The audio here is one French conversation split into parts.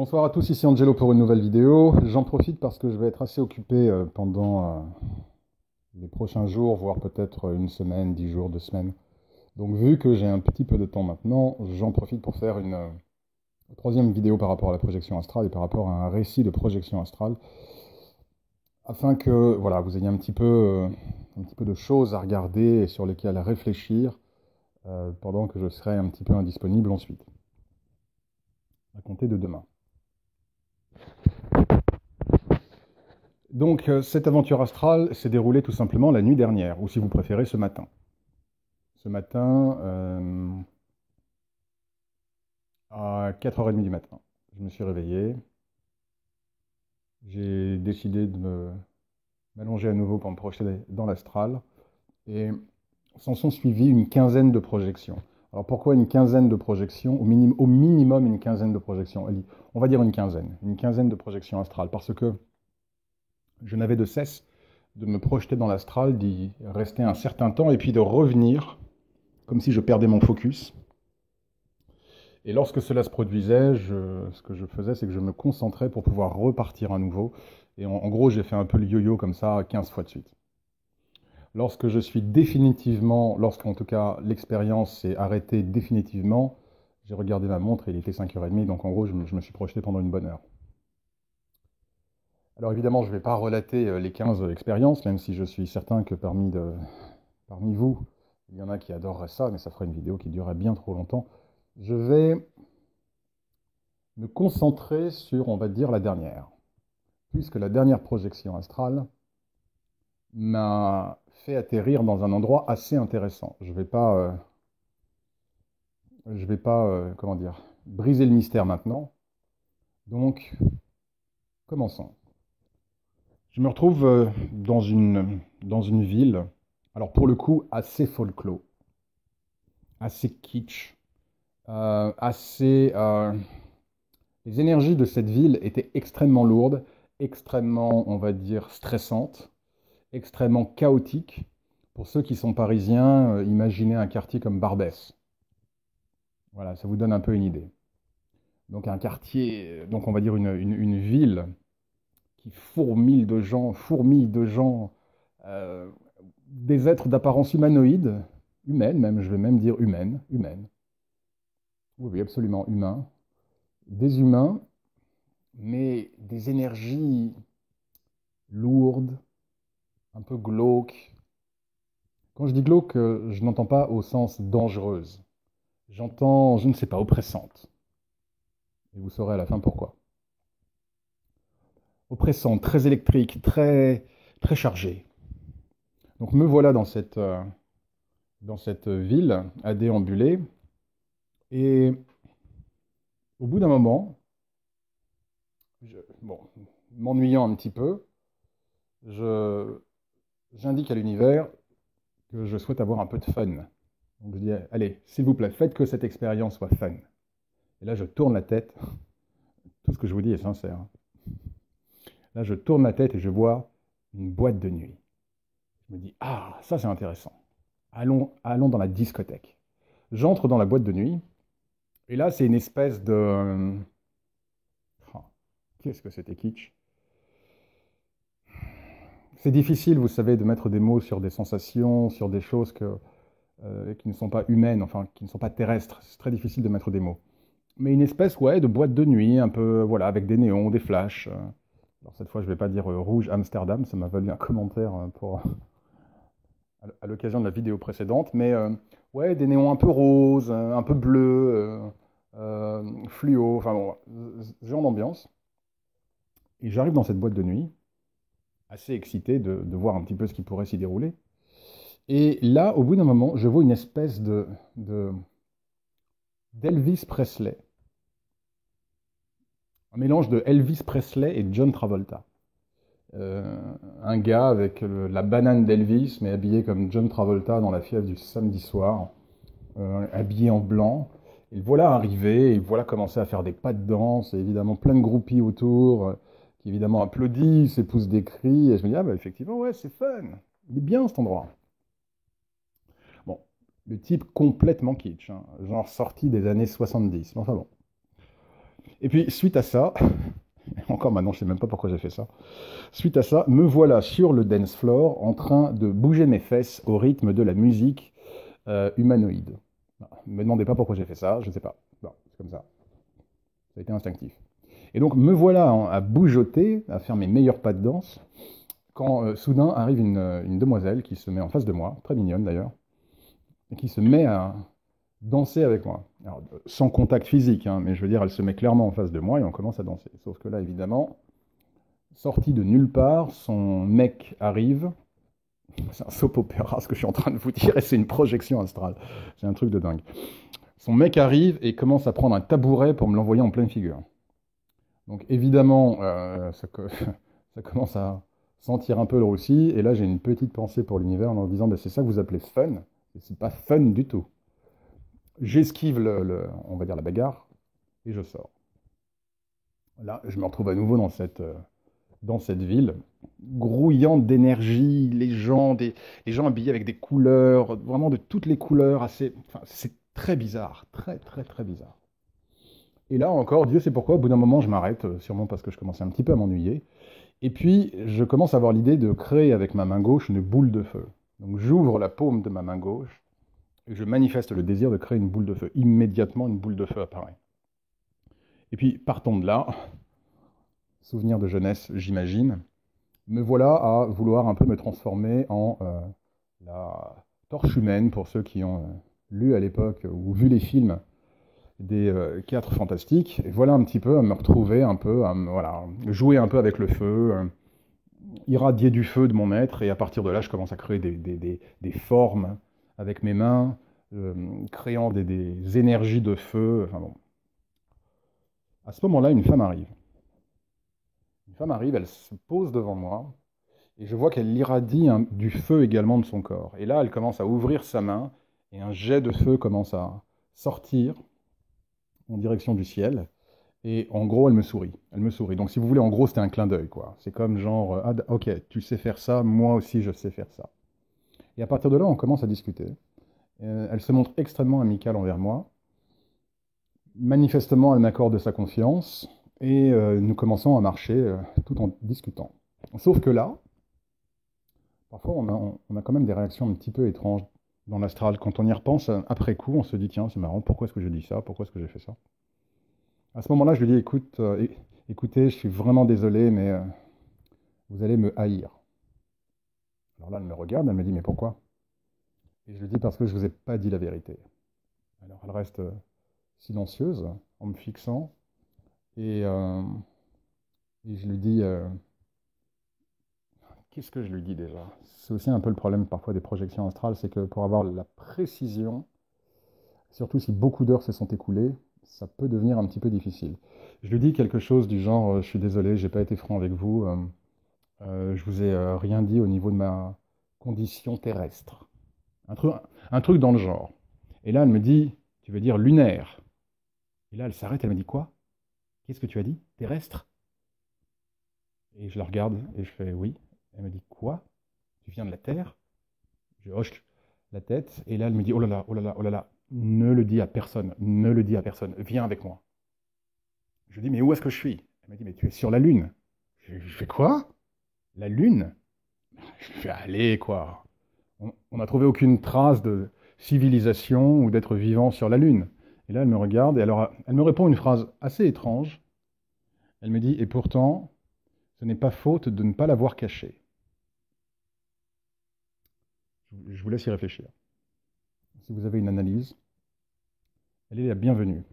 Bonsoir à tous, ici Angelo pour une nouvelle vidéo. J'en profite parce que je vais être assez occupé pendant les prochains jours, voire peut-être une semaine, 10 jours, 2 semaines. Donc vu que j'ai un petit peu de temps maintenant, j'en profite pour faire une troisième vidéo par rapport à la projection astrale et par rapport à un récit de projection astrale, afin que voilà, vous ayez un petit peu de choses à regarder et sur lesquelles réfléchir pendant que je serai un petit peu indisponible ensuite, à compter de demain. Donc, cette aventure astrale s'est déroulée tout simplement la nuit dernière, ou si vous préférez, ce matin. Ce matin, à 4h30 du matin, je me suis réveillé. J'ai décidé de m'allonger à nouveau pour me projeter dans l'astral. Et s'en sont suivies une quinzaine de projections. Alors, pourquoi une quinzaine de projections? Au minimum, une quinzaine de projections. On va dire une quinzaine de projections astrales, parce que je n'avais de cesse de me projeter dans l'astral, d'y rester un certain temps, et puis de revenir, comme si je perdais mon focus. Et lorsque cela se produisait, ce que je faisais, c'est que je me concentrais pour pouvoir repartir à nouveau. Et en gros, j'ai fait un peu le yo-yo comme ça 15 fois de suite. Lorsque je suis définitivement, lorsqu'en tout cas l'expérience s'est arrêtée définitivement, j'ai regardé ma montre et il était 5h30, donc en gros, je me suis projeté pendant une bonne heure. Alors évidemment, je ne vais pas relater les 15 expériences, même si je suis certain que parmi vous, il y en a qui adoreraient ça, mais ça ferait une vidéo qui durerait bien trop longtemps. Je vais me concentrer sur, on va dire, la dernière, puisque la dernière projection astrale m'a fait atterrir dans un endroit assez intéressant. Je vais pas, comment dire, briser le mystère maintenant. Donc, commençons. Je me retrouve dans une ville, alors pour le coup, assez folklore, assez kitsch, assez... les énergies de cette ville étaient extrêmement lourdes, extrêmement, on va dire, stressantes, extrêmement chaotiques. Pour ceux qui sont parisiens, imaginez un quartier comme Barbès. Voilà, ça vous donne un peu une idée. Donc un quartier, donc on va dire une ville qui fourmille de gens, euh, des êtres d'apparence humanoïde, humaine même, je vais même dire humaine. Oui, oui, absolument humain. Des humains, mais des énergies lourdes, un peu glauques. Quand je dis glauque, je n'entends pas au sens dangereuse. J'entends, je ne sais pas, oppressante. Et vous saurez à la fin pourquoi. Oppressante, très électrique, très chargée. Donc me voilà dans cette ville à déambuler. Et au bout d'un moment, bon, m'ennuyant un petit peu, j'indique à l'univers que je souhaite avoir un peu de fun. Donc je dis, allez, s'il vous plaît, faites que cette expérience soit fun. Et là, je tourne la tête. Tout ce que je vous dis est sincère. Là, je tourne la tête et je vois une boîte de nuit. Je me dis, ah, ça c'est intéressant. Allons dans la discothèque. J'entre dans la boîte de nuit. Et là, c'est une espèce de... Oh, qu'est-ce que c'était kitsch. C'est difficile, vous savez, de mettre des mots sur des sensations, sur des choses qui ne sont pas humaines, enfin, qui ne sont pas terrestres. C'est très difficile de mettre des mots. Mais une espèce, ouais, de boîte de nuit, un peu, voilà, avec des néons, des flashs. Alors cette fois, je ne vais pas dire rouge Amsterdam, ça m'a valu un commentaire à l'occasion de la vidéo précédente, mais ouais, des néons un peu roses, un peu bleus, fluo, enfin bon, ce genre d'ambiance. Et j'arrive dans cette boîte de nuit, assez excité de voir un petit peu ce qui pourrait s'y dérouler. Et là, au bout d'un moment, je vois une espèce d'Elvis Presley. Un mélange de Elvis Presley et John Travolta. Euh, un gars avec la banane d'Elvis, mais habillé comme John Travolta dans la fièvre du samedi soir, habillé en blanc. Et le voilà arrivé, et le voilà commencer à faire des pas de danse, et évidemment plein de groupies autour, qui évidemment applaudissent et poussent des cris. Et je me dis, ah bah effectivement, ouais, c'est fun. Il est bien cet endroit. Bon, le type complètement kitsch, hein, genre sorti des années 70. Mais enfin bon. Et puis, suite à ça, encore maintenant, je ne sais même pas pourquoi j'ai fait ça. Suite à ça, me voilà sur le dance floor en train de bouger mes fesses au rythme de la musique humanoïde. Ne me demandez pas pourquoi j'ai fait ça, je ne sais pas. Bon, c'est comme ça. Ça a été instinctif. Et donc, me voilà à bougeoter, à faire mes meilleurs pas de danse, quand soudain arrive une demoiselle qui se met en face de moi, très mignonne d'ailleurs, et qui se met à danser avec moi. Alors, sans contact physique, hein, mais je veux dire, elle se met clairement en face de moi et on commence à danser. Sauf que là, évidemment, sorti de nulle part, son mec arrive. C'est un soap opéra, ce que je suis en train de vous dire, et c'est une projection astrale. C'est un truc de dingue. Son mec arrive et commence à prendre un tabouret pour me l'envoyer en pleine figure. Donc évidemment, ça commence à sentir un peu le roussi, et là j'ai une petite pensée pour l'univers en leur disant, bah, c'est ça que vous appelez fun, et c'est pas fun du tout. J'esquive on va dire la bagarre, et je sors. Là, je me retrouve à nouveau dans cette ville, grouillante d'énergie, les gens habillés avec des couleurs, vraiment de toutes les couleurs, enfin, c'est très bizarre, très très très bizarre. Et là encore, Dieu sait pourquoi, au bout d'un moment, je m'arrête, sûrement parce que je commençais un petit peu à m'ennuyer. Et puis, je commence à avoir l'idée de créer avec ma main gauche une boule de feu. Donc, j'ouvre la paume de ma main gauche et je manifeste le désir de créer une boule de feu. Immédiatement, une boule de feu apparaît. Et puis, partons de là, souvenir de jeunesse, j'imagine, me voilà à vouloir un peu me transformer en la torche humaine, pour ceux qui ont lu à l'époque ou vu les films des 4 Fantastiques. Et voilà un petit peu à me retrouver un peu, voilà, jouer un peu avec le feu, irradier du feu de mon être, et à partir de là, je commence à créer des formes avec mes mains, créant des énergies de feu. Enfin bon. À ce moment-là, une femme arrive. Une femme arrive, elle se pose devant moi, et je vois qu'elle irradie du feu également de son corps. Et là, elle commence à ouvrir sa main, et un jet de feu commence à sortir en direction du ciel. Et en gros, elle me sourit. Elle me sourit. Donc, si vous voulez, en gros, c'était un clin d'œil, quoi. C'est comme genre, ah, ok, tu sais faire ça, moi aussi, je sais faire ça. Et à partir de là, on commence à discuter. Elle se montre extrêmement amicale envers moi. Manifestement, elle m'accorde de sa confiance. Et nous commençons à marcher tout en discutant. Sauf que là, parfois, on a quand même des réactions un petit peu étranges dans l'astral. Quand on y repense, après coup, on se dit, tiens, c'est marrant, pourquoi est-ce que j'ai dit ça? Pourquoi est-ce que j'ai fait ça? À ce moment-là, je lui dis, écoutez, je suis vraiment désolé, mais vous allez me haïr. Alors là, elle me regarde, elle me dit, mais pourquoi? Et je lui dis, parce que je ne vous ai pas dit la vérité. Alors elle reste silencieuse, en me fixant, et, euh, et je lui dis, qu'est-ce que je lui dis déjà? C'est aussi un peu le problème parfois des projections astrales, c'est que pour avoir la précision, surtout si beaucoup d'heures se sont écoulées, ça peut devenir un petit peu difficile. Je lui dis quelque chose du genre, je suis désolé, j'ai pas été franc avec vous, je vous ai rien dit au niveau de ma condition terrestre. Un truc dans le genre. Et là, elle me dit, tu veux dire lunaire? Et là, elle s'arrête, elle me dit quoi? Qu'est-ce que tu as dit? Terrestre? Et je la regarde et je fais oui. Elle me dit quoi? Tu viens de la Terre? Je hoche la tête et là, elle me dit oh là là, oh là là, oh là là, ne le dis à personne, ne le dis à personne, viens avec moi. Je dis mais où est-ce que je suis? Elle me dit mais tu es sur la Lune. Je fais quoi? La Lune? Je fais allez quoi. On n'a trouvé aucune trace de civilisation ou d'être vivant sur la Lune. Et là, elle me regarde et alors, elle me répond une phrase assez étrange. Elle me dit, et pourtant, ce n'est pas faute de ne pas l'avoir caché. Je vous laisse y réfléchir. Si vous avez une analyse, elle est la bienvenue.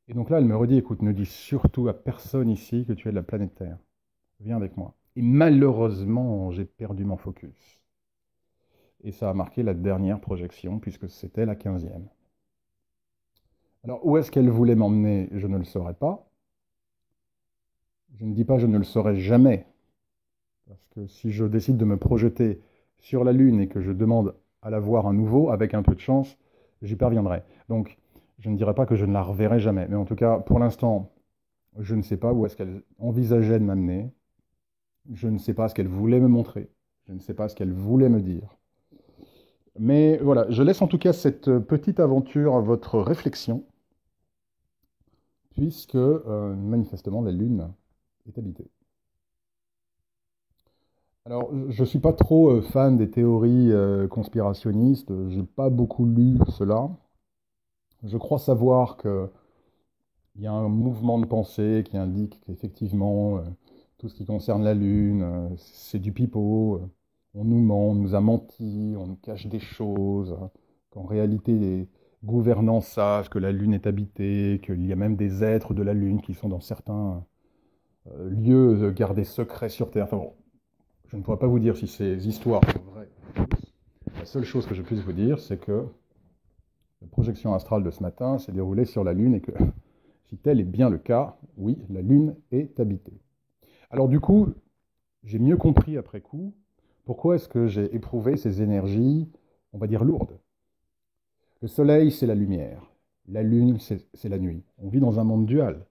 Et donc là, elle me redit, écoute, ne dis surtout à personne ici que tu es de la planète Terre. Viens avec moi. Et malheureusement, j'ai perdu mon focus. Et ça a marqué la dernière projection, puisque c'était la 15e. Alors, où est-ce qu'elle voulait m'emmener? Je ne le saurais pas. Je ne dis pas je ne le saurai jamais. Parce que si je décide de me projeter sur la Lune et que je demande à la voir à nouveau, avec un peu de chance, j'y parviendrai. Donc, je ne dirais pas que je ne la reverrai jamais. Mais en tout cas, pour l'instant, je ne sais pas où est-ce qu'elle envisageait de m'amener. Je ne sais pas ce qu'elle voulait me montrer. Je ne sais pas ce qu'elle voulait me dire. Mais voilà, je laisse en tout cas cette petite aventure à votre réflexion, puisque manifestement la Lune est habitée. Alors, je ne suis pas trop fan des théories conspirationnistes, j'ai pas beaucoup lu cela. Je crois savoir qu'il y a un mouvement de pensée qui indique qu'effectivement, tout ce qui concerne la Lune, c'est du pipeau, on nous ment, on nous a menti, on nous cache des choses, qu'en réalité les gouvernants savent que la Lune est habitée, qu'il y a même des êtres de la Lune qui sont dans certains lieux gardés secrets sur Terre. Enfin bon, je ne pourrais pas vous dire si ces histoires sont vraies. La seule chose que je puisse vous dire, c'est que la projection astrale de ce matin s'est déroulée sur la Lune et que, si tel est bien le cas, oui, la Lune est habitée. Alors du coup, j'ai mieux compris après coup pourquoi est-ce que j'ai éprouvé ces énergies, on va dire, lourdes. Le Soleil, c'est la lumière. La Lune, c'est la nuit. On vit dans un monde dual.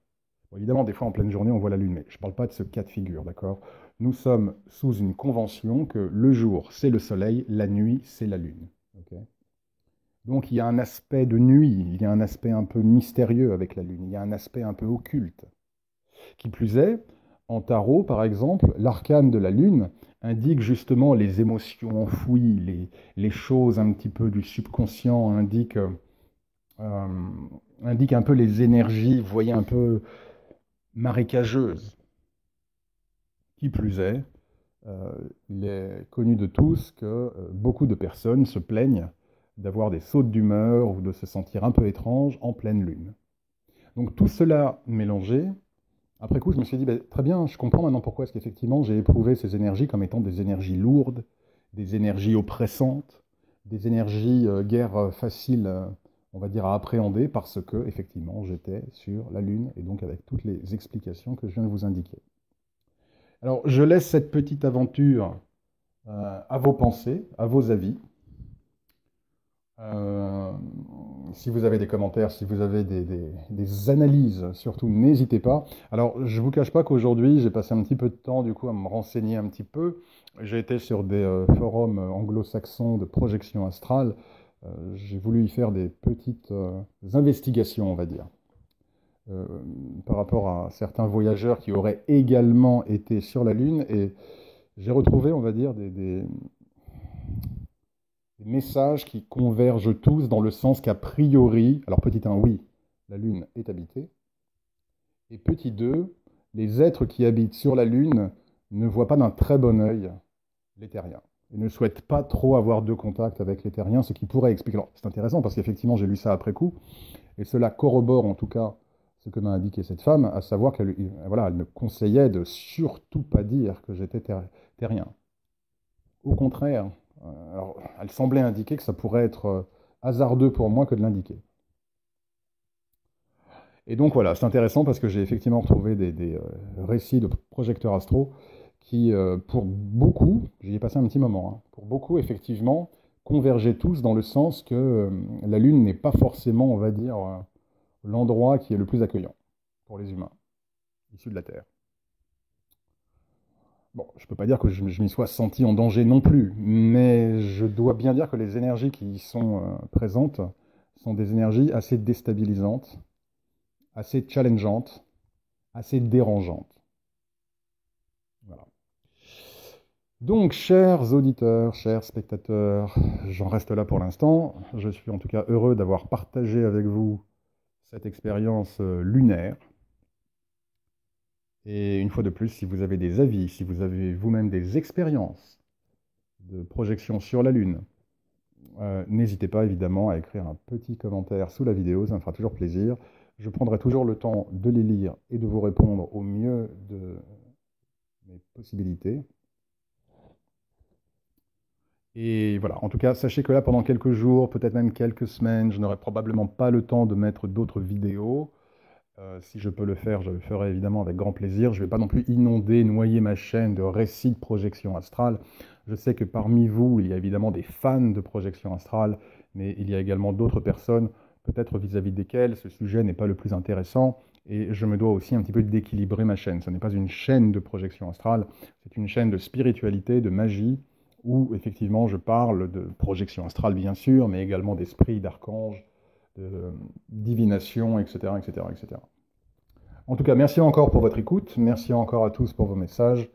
Bon, évidemment, des fois, en pleine journée, on voit la Lune, mais je ne parle pas de ce cas de figure, d'accord? Nous sommes sous une convention que le jour, c'est le Soleil, la nuit, c'est la Lune. Okay. Donc, il y a un aspect de nuit, il y a un aspect un peu mystérieux avec la Lune, il y a un aspect un peu occulte. Qui plus est, en tarot, par exemple, l'arcane de la Lune indique justement les émotions enfouies, les choses un petit peu du subconscient, indique un peu les énergies, vous voyez, un peu marécageuses. Qui plus est, il est connu de tous que beaucoup de personnes se plaignent d'avoir des sautes d'humeur ou de se sentir un peu étrange en pleine lune. Donc tout cela mélangé, après coup je me suis dit, très bien, je comprends maintenant pourquoi est-ce qu'effectivement j'ai éprouvé ces énergies comme étant des énergies lourdes, des énergies oppressantes, des énergies guère faciles, on va dire, à appréhender parce que effectivement j'étais sur la Lune et donc avec toutes les explications que je viens de vous indiquer. Alors, je laisse cette petite aventure à vos pensées, à vos avis. Euh, Si vous avez des commentaires, si vous avez des analyses, surtout, n'hésitez pas. Alors, je ne vous cache pas qu'aujourd'hui, j'ai passé un petit peu de temps, du coup, à me renseigner un petit peu. J'ai été sur des forums anglo-saxons de projection astrale. J'ai voulu y faire des petites investigations, on va dire. euh, par rapport à certains voyageurs qui auraient également été sur la Lune. Et j'ai retrouvé, on va dire, des messages qui convergent tous dans le sens qu'a priori, alors petit 1, oui, la Lune est habitée, et petit 2, les êtres qui habitent sur la Lune ne voient pas d'un très bon œil les terriens. Et ne souhaitent pas trop avoir de contact avec les terriens, ce qui pourrait expliquer. Alors, c'est intéressant parce qu'effectivement, j'ai lu ça après coup, et cela corrobore en tout cas ce que m'a indiqué cette femme, à savoir qu'elle voilà, elle me conseillait de surtout pas dire que j'étais terrien. Au contraire, alors, elle semblait indiquer que ça pourrait être hasardeux pour moi que de l'indiquer. Et donc voilà, c'est intéressant parce que j'ai effectivement retrouvé des récits de projecteurs astraux qui, pour beaucoup, j'y ai passé un petit moment, hein, pour beaucoup, effectivement, convergeaient tous dans le sens que la Lune n'est pas forcément, on va dire, l'endroit qui est le plus accueillant pour les humains issus de la Terre. Bon, je ne peux pas dire que je m'y sois senti en danger non plus, mais je dois bien dire que les énergies qui y sont présentes sont des énergies assez déstabilisantes, assez challengeantes, assez dérangeantes. Voilà. Donc, chers auditeurs, chers spectateurs, j'en reste là pour l'instant. Je suis en tout cas heureux d'avoir partagé avec vous cette expérience lunaire. Et une fois de plus, si vous avez des avis, si vous avez vous-même des expériences de projection sur la Lune, n'hésitez pas évidemment à écrire un petit commentaire sous la vidéo, ça me fera toujours plaisir. Je prendrai toujours le temps de les lire et de vous répondre au mieux de mes possibilités. Et voilà, en tout cas, sachez que là, pendant quelques jours, peut-être même quelques semaines, je n'aurai probablement pas le temps de mettre d'autres vidéos. Si je peux le faire, je le ferai évidemment avec grand plaisir. Je ne vais pas non plus inonder, noyer ma chaîne de récits de projection astrale. Je sais que parmi vous, il y a évidemment des fans de projection astrale, mais il y a également d'autres personnes, peut-être vis-à-vis desquelles ce sujet n'est pas le plus intéressant. Et je me dois aussi un petit peu d'équilibrer ma chaîne. Ce n'est pas une chaîne de projection astrale, c'est une chaîne de spiritualité, de magie, où effectivement je parle de projection astrale bien sûr, mais également d'esprit, d'archanges, de divination, etc., etc., etc. En tout cas, merci encore pour votre écoute. Merci encore à tous pour vos messages.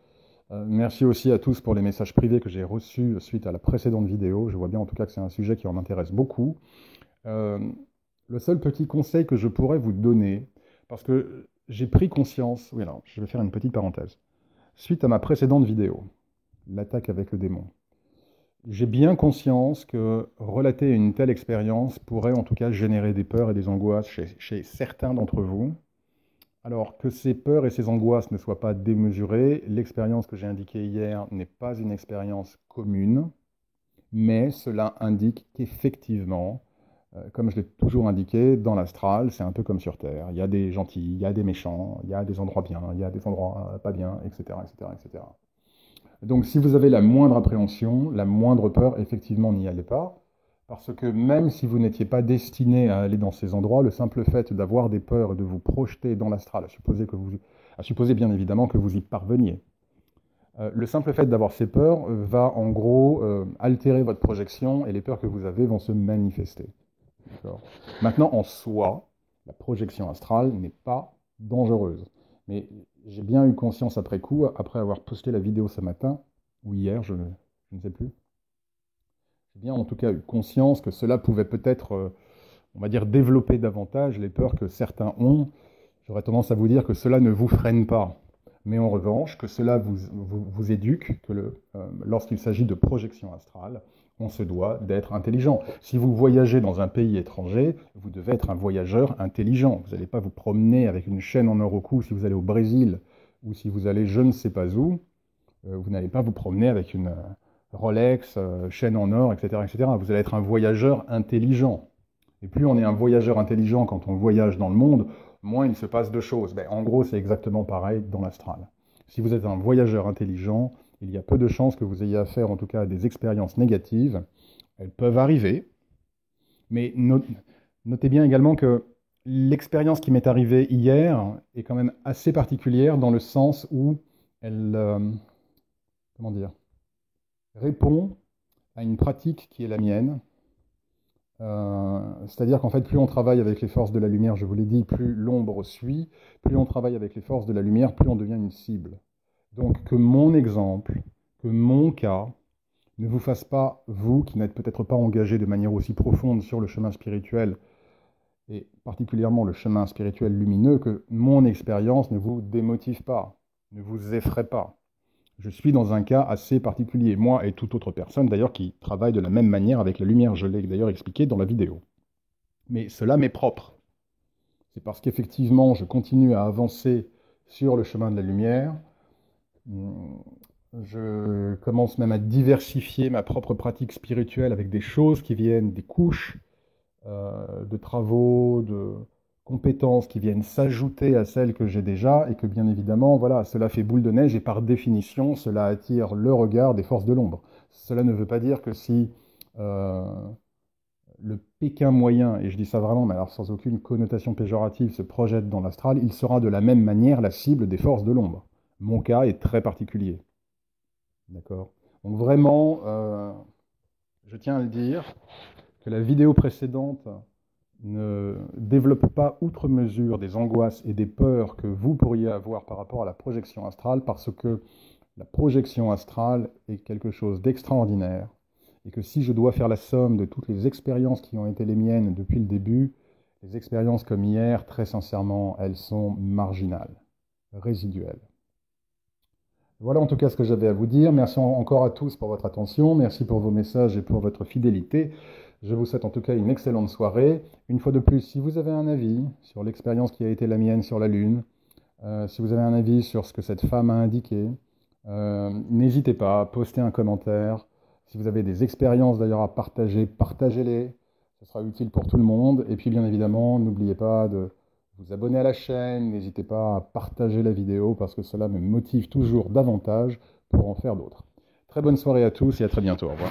Merci aussi à tous pour les messages privés que j'ai reçus suite à la précédente vidéo. Je vois bien en tout cas que c'est un sujet qui en intéresse beaucoup. Euh, le seul petit conseil que je pourrais vous donner, parce que j'ai pris conscience, oui alors, je vais faire une petite parenthèse. Suite à ma précédente vidéo, l'attaque avec le démon, j'ai bien conscience que relater une telle expérience pourrait en tout cas générer des peurs et des angoisses chez certains d'entre vous. Alors que ces peurs et ces angoisses ne soient pas démesurées, l'expérience que j'ai indiquée hier n'est pas une expérience commune, mais cela indique qu'effectivement, comme je l'ai toujours indiqué, dans l'astral, c'est un peu comme sur Terre. Il y a des gentils, il y a des méchants, il y a des endroits bien, il y a des endroits pas bien, etc., etc., etc. Donc si vous avez la moindre appréhension, la moindre peur, effectivement, n'y allez pas. Parce que même si vous n'étiez pas destiné à aller dans ces endroits, le simple fait d'avoir des peurs et de vous projeter dans l'astral, à supposer bien évidemment que vous y parveniez, le simple fait d'avoir ces peurs va en gros altérer votre projection et les peurs que vous avez vont se manifester. Maintenant, en soi, la projection astrale n'est pas dangereuse. Mais j'ai bien eu conscience après coup, après avoir posté la vidéo ce matin, ou hier, je ne sais plus, j'ai bien en tout cas eu conscience que cela pouvait peut-être, on va dire, développer davantage les peurs que certains ont. J'aurais tendance à vous dire que cela ne vous freine pas, mais en revanche, que cela vous éduque, que lorsqu'il s'agit de projection astrale, on se doit d'être intelligent. Si vous voyagez dans un pays étranger, vous devez être un voyageur intelligent. Vous n'allez pas vous promener avec une chaîne en or au cou si vous allez au Brésil, ou si vous allez je ne sais pas où, vous n'allez pas vous promener avec une Rolex, chaîne en or, etc., etc. Vous allez être un voyageur intelligent. Et plus on est un voyageur intelligent quand on voyage dans le monde, moins il se passe de choses. Ben, en gros, c'est exactement pareil dans l'astral. Si vous êtes un voyageur intelligent, il y a peu de chances que vous ayez affaire en tout cas à des expériences négatives. Elles peuvent arriver, mais notez bien également que l'expérience qui m'est arrivée hier est quand même assez particulière dans le sens où elle, comment dire, répond à une pratique qui est la mienne. C'est-à-dire qu'en fait, plus on travaille avec les forces de la lumière, je vous l'ai dit, plus l'ombre suit, plus on travaille avec les forces de la lumière, plus on devient une cible. Donc que mon exemple, que mon cas, ne vous fasse pas, vous, qui n'êtes peut-être pas engagé de manière aussi profonde sur le chemin spirituel, et particulièrement le chemin spirituel lumineux, que mon expérience ne vous démotive pas, ne vous effraie pas. Je suis dans un cas assez particulier, moi et toute autre personne d'ailleurs qui travaille de la même manière avec la lumière, je l'ai d'ailleurs expliqué dans la vidéo. Mais cela m'est propre. C'est parce qu'effectivement je continue à avancer sur le chemin de la lumière, je commence même à diversifier ma propre pratique spirituelle avec des choses qui viennent des couches de travaux, de compétences qui viennent s'ajouter à celles que j'ai déjà et que bien évidemment, voilà, cela fait boule de neige et par définition, cela attire le regard des forces de l'ombre. Cela ne veut pas dire que si le Pékin moyen, et je dis ça vraiment, mais alors sans aucune connotation péjorative, se projette dans l'astral, il sera de la même manière la cible des forces de l'ombre. Mon cas est très particulier. D'accord? Donc vraiment, je tiens à le dire, que la vidéo précédente ne développe pas outre mesure des angoisses et des peurs que vous pourriez avoir par rapport à la projection astrale, parce que la projection astrale est quelque chose d'extraordinaire, et que si je dois faire la somme de toutes les expériences qui ont été les miennes depuis le début, les expériences comme hier, très sincèrement, elles sont marginales, résiduelles. Voilà en tout cas ce que j'avais à vous dire. Merci encore à tous pour votre attention. Merci pour vos messages et pour votre fidélité. Je vous souhaite en tout cas une excellente soirée. Une fois de plus, si vous avez un avis sur l'expérience qui a été la mienne sur la Lune, si vous avez un avis sur ce que cette femme a indiqué, n'hésitez pas à poster un commentaire. Si vous avez des expériences d'ailleurs à partager, partagez-les. Ce sera utile pour tout le monde. Et puis bien évidemment, n'oubliez pas de vous abonner à la chaîne, n'hésitez pas à partager la vidéo parce que cela me motive toujours davantage pour en faire d'autres. Très bonne soirée à tous et à très bientôt. Au revoir.